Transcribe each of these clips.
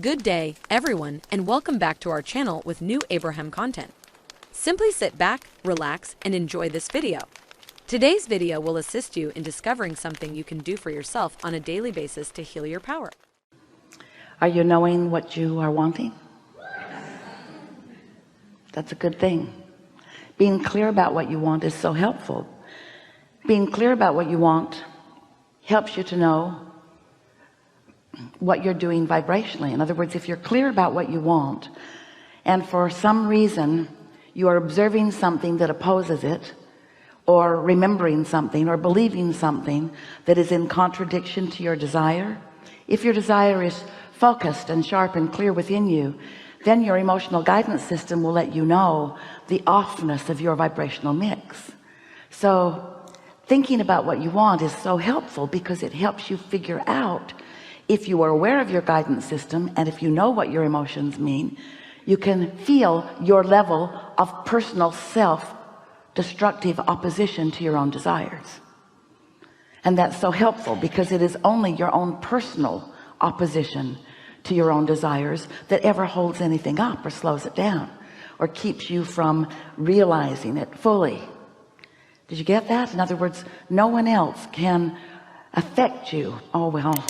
Good day, everyone, and welcome back to our channel with new Abraham content. Simply sit back, relax, and enjoy this video. Today's video will assist you in discovering something you can do for yourself on a daily basis to heal your power. Are you knowing what you are wanting? That's a good thing. Being clear about what you want is so helpful. Being clear about what you want helps you to know what you're doing vibrationally. In other words, if you're clear about what you want and for some reason you are observing something that opposes it, or remembering something or believing something that is in contradiction to your desire, if your desire is focused and sharp and clear within you, then your emotional guidance system will let you know the offness of your vibrational mix. So thinking about what you want is so helpful because it helps you figure out, if you are aware of your guidance system and if you know what your emotions mean, you can feel your level of personal self-destructive opposition to your own desires. And that's so helpful because it is only your own personal opposition to your own desires that ever holds anything up or slows it down or keeps you from realizing it fully. Did you get that? In other words, no one else can affect you. Oh well,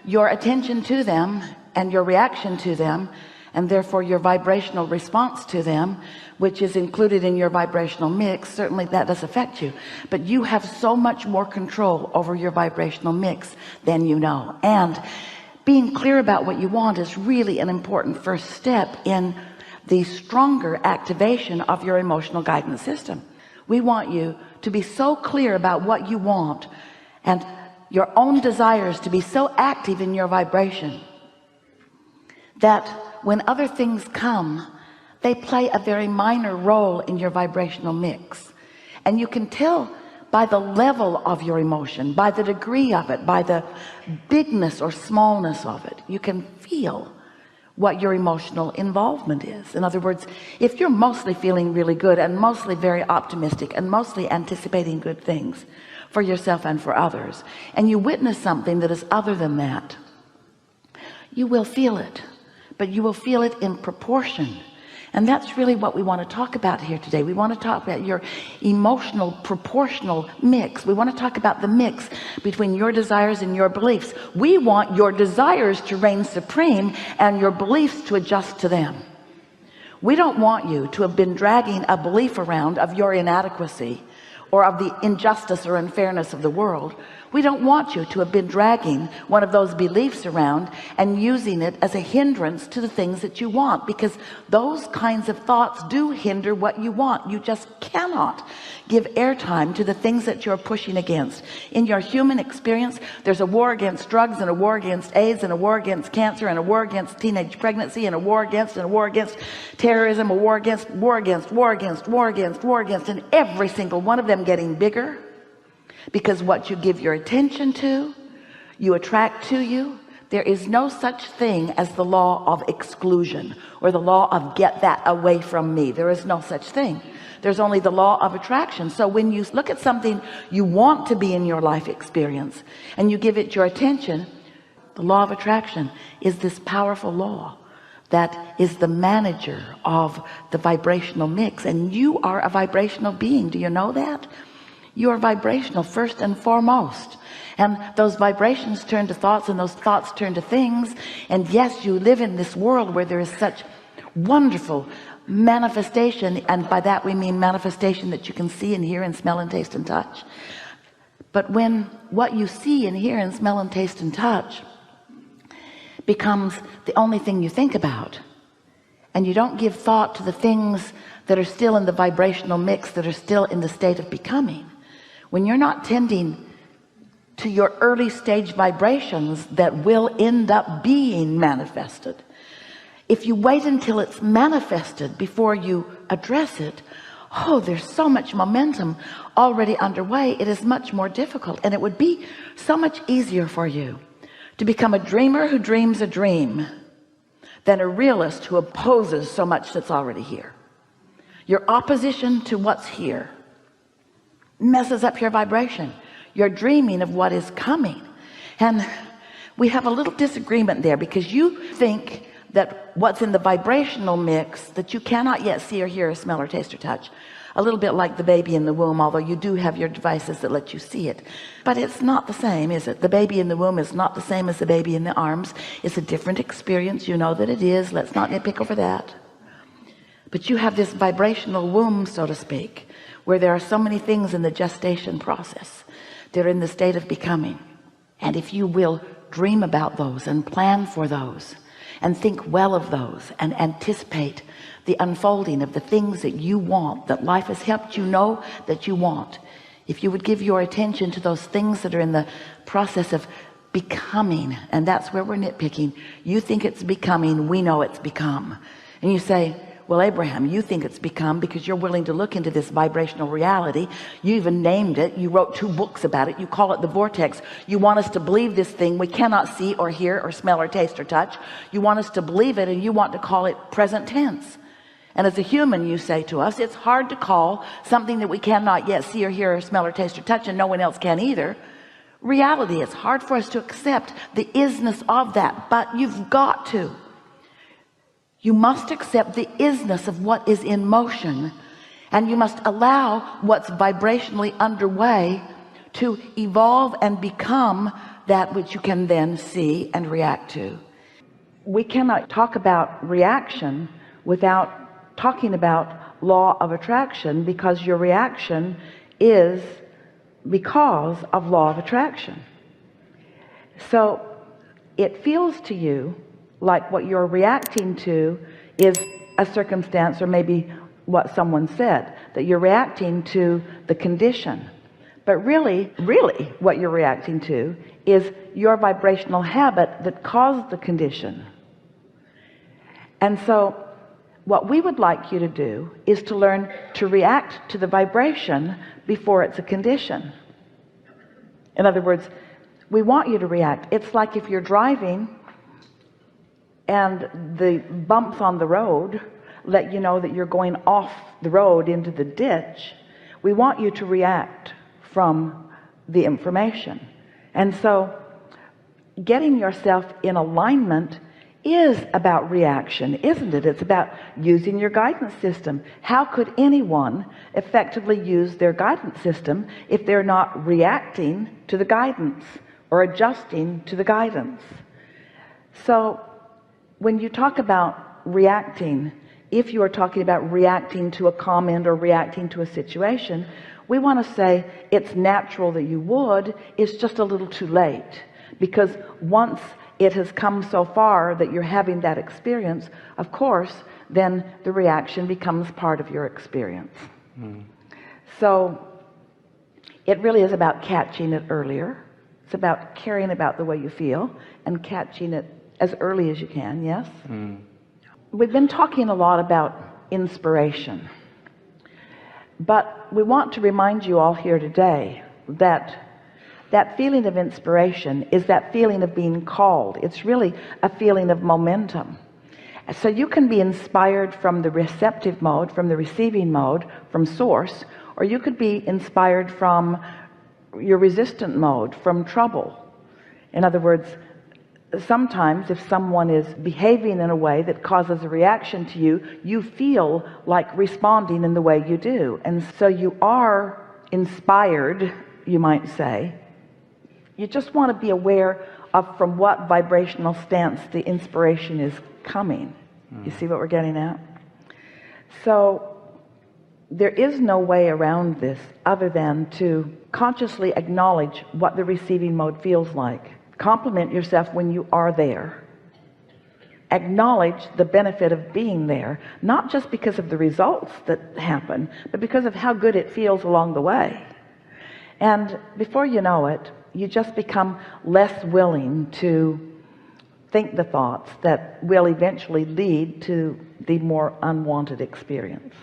your attention to them and your reaction to them, and therefore your vibrational response to them, which is included in your vibrational mix, certainly that does affect you, but you have so much more control over your vibrational mix than you know. And being clear about what you want is really an important first step in the stronger activation of your emotional guidance system. We want you to be so clear about what you want and your own desires to be so active in your vibration that when other things come, they play a very minor role in your vibrational mix. And you can tell by the level of your emotion, by the degree of it, by the bigness or smallness of it, you can feel what your emotional involvement is. In other words, if you're mostly feeling really good and mostly very optimistic and mostly anticipating good things for yourself and for others, and you witness something that is other than that, you will feel it, but you will feel it in proportion. And that's really what we want to talk about here today. We want to talk about your emotional proportional mix. We want to talk about the mix between your desires and your beliefs. We want your desires to reign supreme and your beliefs to adjust to them. We don't want you to have been dragging a belief around of your inadequacy or of the injustice or unfairness of the world. We don't want you to have been dragging one of those beliefs around and using it as a hindrance to the things that you want, because those kinds of thoughts do hinder what you want. You just cannot give airtime to the things that you're pushing against. In your human experience, there's a war against drugs and a war against AIDS and a war against cancer and a war against teenage pregnancy and a war against terrorism, a war against, and every single one of them getting bigger. Because what you give your attention to, you attract to you. There is no such thing as the law of exclusion or the law of get that away from me. There is no such thing. There's only the law of attraction. So when you look at something you want to be in your life experience and you give it your attention, the law of attraction is this powerful law that is the manager of the vibrational mix. And you are a vibrational being. Do you know that? You are vibrational first and foremost, and those vibrations turn to thoughts, and those thoughts turn to things. And yes, you live in this world where there is such wonderful manifestation, and by that we mean manifestation that you can see and hear and smell and taste and touch. But when what you see and hear and smell and taste and touch becomes the only thing you think about, and you don't give thought to the things that are still in the vibrational mix, that are still in the state of becoming, when you're not tending to your early stage vibrations that will end up being manifested, if you wait until it's manifested before you address it, oh, there's so much momentum already underway. It is much more difficult, and it would be so much easier for you to become a dreamer who dreams a dream than a realist who opposes so much that's already here. Your opposition to what's here messes up your vibration. You're dreaming of what is coming, and We have a little disagreement there, because you think that what's in the vibrational mix that you cannot yet see or hear or smell or taste or touch, a little bit like the baby in the womb, although you do have your devices that let you see it, but it's not the same, is it? The baby in the womb is not the same as the baby in the arms. It's a different experience. You know that it is. Let's not nitpick over that. But you have this vibrational womb, so to speak, where there are so many things in the gestation process. They're in the state of becoming. And if you will dream about those and plan for those and think well of those and anticipate the unfolding of the things that you want, that life has helped you know that you want, if you would give your attention to those things that are in the process of becoming, and that's where we're nitpicking. You think it's becoming, we know it's become. And you say, well, Abraham, you think it's become because you're willing to look into this vibrational reality. You even named it. You wrote 2 books about it. You call it the vortex. You want us to believe this thing we cannot see or hear or smell or taste or touch. You want us to believe it, and you want to call it present tense. And as a human, you say to us, it's hard to call something that we cannot yet see or hear or smell or taste or touch, and no one else can either, reality. It's hard for us to accept the isness of that, but you've got to. You must accept the isness of what is in motion, and you must allow what's vibrationally underway to evolve and become that which you can then see and react to. We cannot talk about reaction without talking about law of attraction, because your reaction is because of law of attraction. So it feels to you like what you're reacting to is a circumstance, or maybe what someone said, that you're reacting to the condition, but really what you're reacting to is your vibrational habit that caused the condition. And so what we would like you to do is to learn to react to the vibration before it's a condition. In other words, we want you to react. It's like if you're driving and the bumps on the road let you know that you're going off the road into the ditch. We want you to react from the information. And so getting yourself in alignment is about reaction, isn't it? It's about using your guidance system. How could anyone effectively use their guidance system if they're not reacting to the guidance or adjusting to the guidance? So when you talk about reacting, if you are talking about reacting to a comment or reacting to a situation, we want to say it's natural that you would. It's just a little too late, because once it has come so far that you're having that experience, of course, then the reaction becomes part of your experience. So it really is about catching it earlier. It's about caring about the way you feel and catching it as early as you can. Yes. We've been talking a lot about inspiration, but we want to remind you all here today that that feeling of inspiration is that feeling of being called. It's really a feeling of momentum. So you can be inspired from the receptive mode, from the receiving mode, from source, or you could be inspired from your resistant mode, from trouble. In other words, sometimes if someone is behaving in a way that causes a reaction to you, you feel like responding in the way you do, and so you are inspired, you might say. You just want to be aware of from what vibrational stance the inspiration is coming. You see what we're getting at? So there is no way around this other than to consciously acknowledge what the receiving mode feels like. Compliment yourself when you are there. Acknowledge the benefit of being there, not just because of the results that happen, but because of how good it feels along the way. And before you know it, you just become less willing to think the thoughts that will eventually lead to the more unwanted experience.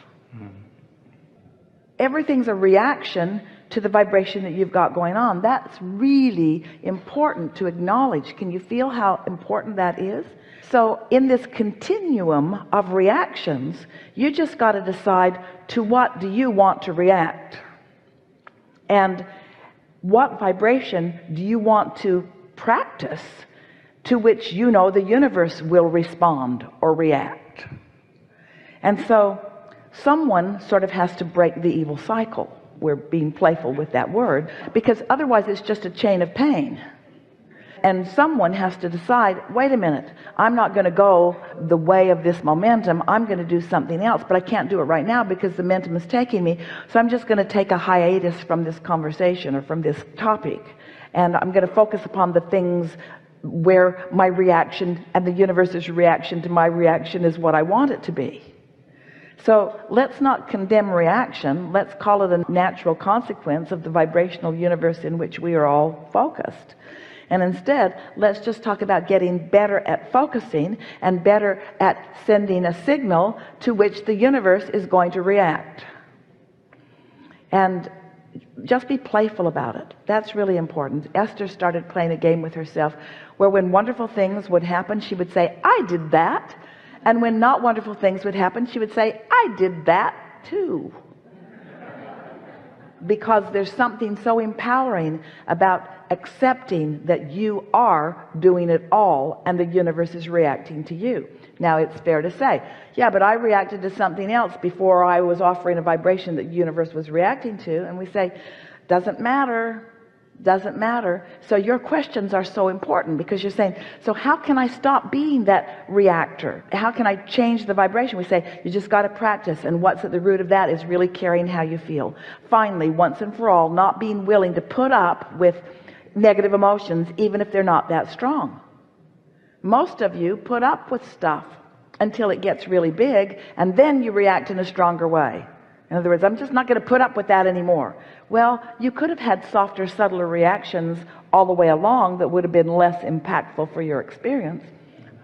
Everything's a reaction to the vibration that you've got going on. That's really important to acknowledge. Can you feel how important that is? So in this continuum of reactions, you just got to decide, to what do you want to react, and what vibration do you want to practice to which you know the universe will respond or react. And so someone sort of has to break the evil cycle. We're being playful with that word, because otherwise it's just a chain of pain. And someone has to decide, wait a minute, I'm not going to go the way of this momentum. I'm going to do something else, but I can't do it right now because the momentum is taking me. So I'm just going to take a hiatus from this conversation or from this topic, and I'm going to focus upon the things where my reaction and the universe's reaction to my reaction is what I want it to be. So let's not condemn reaction. Let's call it a natural consequence of the vibrational universe in which we are all focused. And instead, let's just talk about getting better at focusing and better at sending a signal to which the universe is going to react. And just be playful about it. That's really important. Esther started playing a game with herself where when wonderful things would happen, she would say, I did that. And when not wonderful things would happen, she would say, I did that too. Because there's something so empowering about accepting that you are doing it all and the universe is reacting to you. Now it's fair to say, yeah, but I reacted to something else before I was offering a vibration that the universe was reacting to. And we say, doesn't matter. Doesn't matter. So your questions are so important, because you're saying, so how can I stop being that reactor? How can I change the vibration? We say, you just got to practice, and what's at the root of that is really caring how you feel. Finally, once and for all, not being willing to put up with negative emotions, even if they're not that strong. Most of you put up with stuff until it gets really big, and then you react in a stronger way. In other words, I'm just not going to put up with that anymore. Well, you could have had softer, subtler reactions all the way along that would have been less impactful for your experience.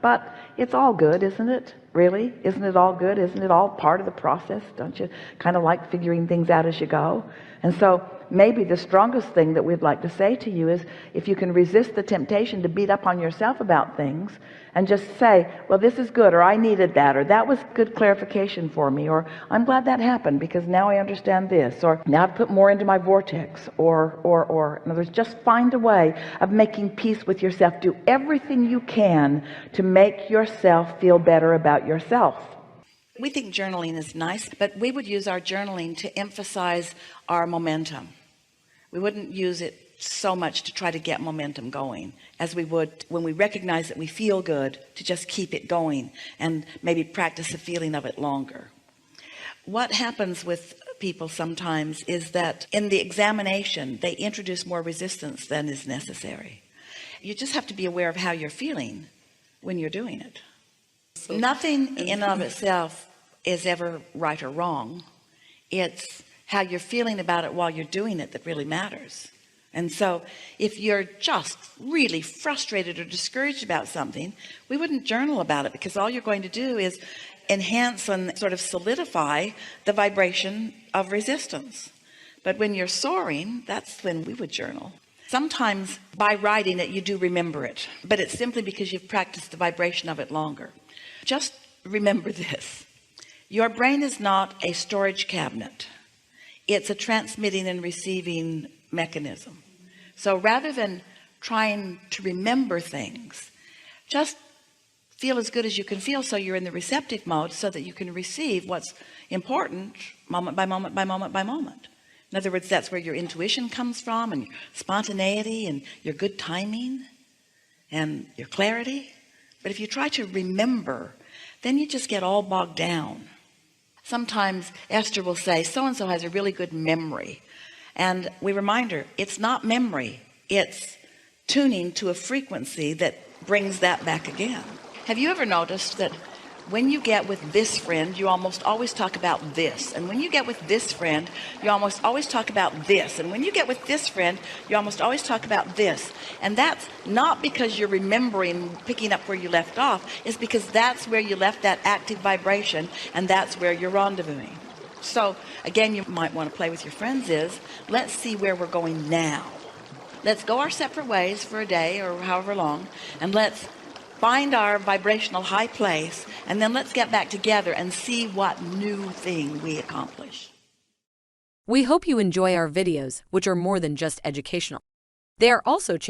But it's all good, isn't it? Really? Isn't it all good? Isn't it all part of the process? Don't you kind of like figuring things out as you go? And so maybe the strongest thing that we'd like to say to you is, if you can resist the temptation to beat up on yourself about things and just say, well, this is good, or I needed that, or that was good clarification for me, or I'm glad that happened because now I understand this, or now I've put more into my vortex, or in other words, just find a way of making peace with yourself. Do everything you can to make yourself feel better about yourself. We think journaling is nice, but we would use our journaling to emphasize our momentum. We wouldn't use it so much to try to get momentum going as we would when we recognize that we feel good, to just keep it going and maybe practice the feeling of it longer. What happens with people sometimes is that in the examination they introduce more resistance than is necessary. You just have to be aware of how you're feeling when you're doing it. Nothing in and of itself is ever right or wrong. It's how you're feeling about it while you're doing it that really matters. And so if you're just really frustrated or discouraged about something, we wouldn't journal about it, because all you're going to do is enhance and sort of solidify the vibration of resistance. But when you're soaring, that's when we would journal. Sometimes by writing it, you do remember it, but it's simply because you've practiced the vibration of it longer. Just remember this: your brain is not a storage cabinet. It's a transmitting and receiving mechanism. So rather than trying to remember things, just feel as good as you can feel, so you're in the receptive mode, so that you can receive what's important moment by moment by moment by moment. In other words, that's where your intuition comes from, and your spontaneity, and your good timing, and your clarity. But if you try to remember, then you just get all bogged down. Sometimes Esther will say, so-and-so has a really good memory. And we remind her, it's not memory, it's tuning to a frequency that brings that back again. Have you ever noticed that when you get with this friend, you almost always talk about this, and when you get with this friend, you almost always talk about this, and when you get with this friend, you almost always talk about this? And that's not because you're remembering, picking up where you left off. It's because that's where you left that active vibration, and that's where you're rendezvousing. So again, you might want to play with your friends is, let's see where we're going now. Let's go our separate ways for a day or however long, and let's find our vibrational high place, and then let's get back together and see what new thing we accomplish. We hope you enjoy our videos, which are more than just educational. They are also